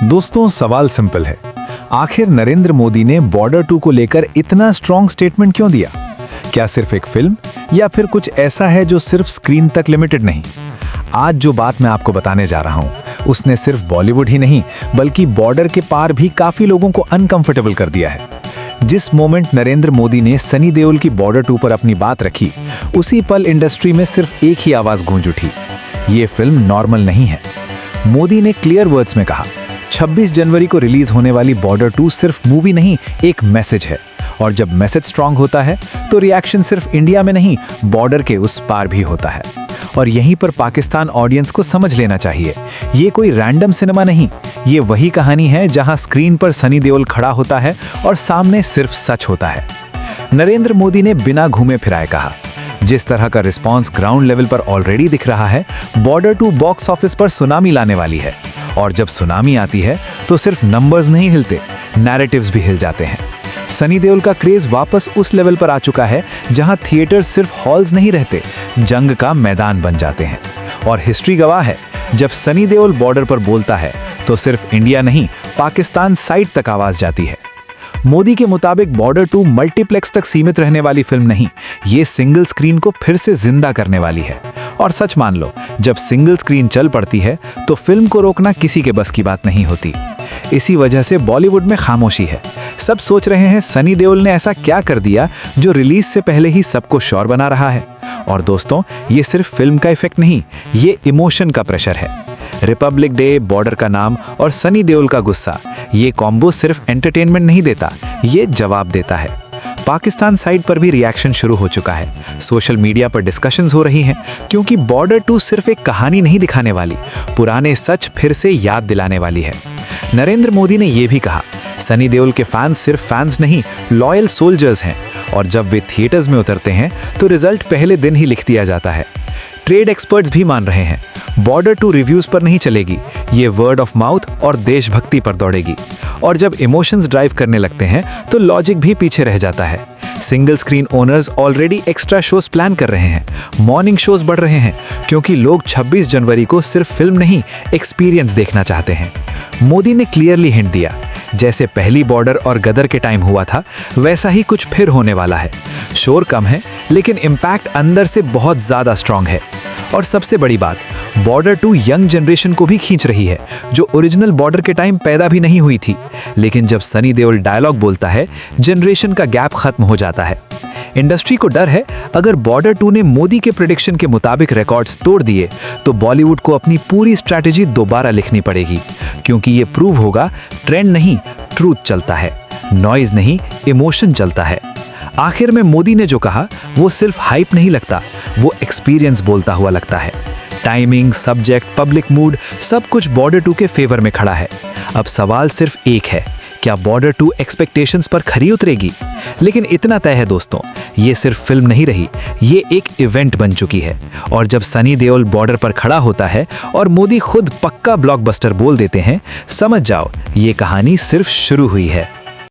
दोस्तों, सवाल सिंपल है। आखिर नरेंद्र मोदी ने बॉर्डर 2 को लेकर इतना स्ट्रॉन्ग स्टेटमेंट क्यों दिया? क्या सिर्फ एक फिल्म या फिर कुछ ऐसा है जो सिर्फ स्क्रीन तक लिमिटेड नहीं? आज जो बात मैं आपको बताने जा रहा हूं, उसने सिर्फ बॉलीवुड ही नहीं बल्कि बॉर्डर के पार भी काफी लोगों को अनकंफर्टेबल कर दिया है। जिस मोमेंट नरेंद्र मोदी ने सनी देओल की बॉर्डर 2 पर अपनी बात रखी, उसी पल इंडस्ट्री में सिर्फ एक ही आवाज गूंज उठी, ये फिल्म नॉर्मल नहीं है। मोदी ने क्लियर वर्ड्स में कहा, 26 जनवरी को रिलीज होने वाली बॉर्डर 2 सिर्फ मूवी नहीं, एक मैसेज है। और जब मैसेज स्ट्रांग होता है तो रिएक्शन सिर्फ इंडिया में नहीं, बॉर्डर के उस पार भी होता है। और यहीं पर पाकिस्तान ऑडियंस को समझ लेना चाहिए, ये कोई रैंडम सिनेमा नहीं, ये वही कहानी है जहां स्क्रीन पर सनी देओल खड़ा होता है और सामने सिर्फ सच होता है। नरेंद्र मोदी ने बिना घूमे फिराए कहा, जिस तरह का रिस्पांस ग्राउंड लेवल पर ऑलरेडी दिख रहा है, बॉर्डर 2 बॉक्स ऑफिस पर सुनामी लाने वाली है। और जब सुनामी आती है तो सिर्फ नंबर्स नहीं हिलते, नैरेटिव्स भी हिल जाते हैं। सनी देओल का क्रेज वापस उस लेवल पर आ चुका है जहां थिएटर सिर्फ हॉल्स नहीं रहते, जंग का मैदान बन जाते हैं। और हिस्ट्री गवाह है, जब सनी देओल बॉर्डर पर बोलता है तो सिर्फ इंडिया नहीं, पाकिस्तान साइड तक आवाज जाती है। मोदी के मुताबिक बॉर्डर 2 मल्टीप्लेक्स तक सीमित रहने वाली फिल्म नहीं, ये सिंगल स्क्रीन को फिर से जिंदा करने वाली है। और सच मान लो, जब सिंगल स्क्रीन चल पड़ती है तो फिल्म को रोकना किसी के बस की बात नहीं होती। इसी वजह से बॉलीवुड में खामोशी है। सब सोच रहे हैं सनी देओल ने ऐसा क्या कर दिया जो रिलीज से पहले ही सबको श्योर बना रहा है। और दोस्तों, ये सिर्फ फिल्म का इफेक्ट नहीं, ये इमोशन का प्रेशर है। रिपब्लिक डे, बॉर्डर का नाम और सनी देओल का गुस्सा, ये कॉम्बो सिर्फ एंटरटेनमेंट नहीं देता, ये जवाब देता है। पाकिस्तान साइड पर भी रिएक्शन शुरू हो चुका है। सोशल मीडिया पर डिस्कशंस हो रही हैं, क्योंकि बॉर्डर 2 सिर्फ एक कहानी नहीं दिखाने वाली, पुराने सच फिर से याद दिलाने वाली है। नरेंद्र मोदी ने यह भी कहा, सनी देओल के फैंस सिर्फ फैंस नहीं, लॉयल सोल्जर्स हैं। और जब वे थिएटर्स में उतरते हैं तो रिजल्ट पहले दिन ही लिख दिया जाता है। ट्रेड एक्सपर्ट्स भी मान रहे हैं, बॉर्डर 2 रिव्यूज पर नहीं चलेगी, ये वर्ड ऑफ माउथ और देशभक्ति पर दौड़ेगी। और जब इमोशंस ड्राइव करने लगते हैं तो लॉजिक भी पीछे रह जाता है। Single screen owners already extra shows plan कर रहे हैं, मॉर्निंग शोज बढ़ रहे हैं, क्योंकि लोग 26 जनवरी को सिर्फ फिल्म नहीं, एक्सपीरियंस देखना चाहते हैं। मोदी ने क्लियरली हिंट दिया, जैसे पहली बॉर्डर और गदर के टाइम हुआ था, वैसा ही कुछ फिर होने वाला है। शोर कम है, लेकिन इम्पैक्ट अंदर से बहुत ज्यादा स्ट्रांग है। और सबसे बड़ी बात, बॉर्डर 2 यंग जनरेशन को भी खींच रही है, जो ओरिजिनल बॉर्डर के टाइम पैदा भी नहीं हुई थी। लेकिन जब सनी देओल डायलॉग बोलता है, जनरेशन का गैप खत्म हो जाता है। इंडस्ट्री को डर है, अगर बॉर्डर 2 ने मोदी के प्रेडिक्शन के मुताबिक रिकॉर्ड्स तोड़ दिए तो बॉलीवुड को अपनी पूरी स्ट्रैटेजी दोबारा लिखनी पड़ेगी, क्योंकि ये प्रूव होगा ट्रेंड नहीं, ट्रूथ चलता है, नॉइज नहीं, इमोशन चलता है। आखिर में मोदी ने जो कहा, वो सिर्फ हाइप नहीं लगता, वो एक्सपीरियंस बोलता हुआ लगता है। टाइमिंग, सब्जेक्ट, पब्लिक मूड, सब कुछ बॉर्डर 2 के फेवर में खड़ा है। अब सवाल सिर्फ एक है, क्या बॉर्डर 2 एक्सपेक्टेशंस पर खरी उतरेगी? लेकिन इतना तय है दोस्तों, ये सिर्फ फिल्म नहीं रही, ये एक इवेंट बन चुकी है। और जब सनी देओल बॉर्डर पर खड़ा होता है और मोदी खुद पक्का ब्लॉकबस्टर बोल देते हैं, समझ जाओ, ये कहानी सिर्फ शुरू हुई है।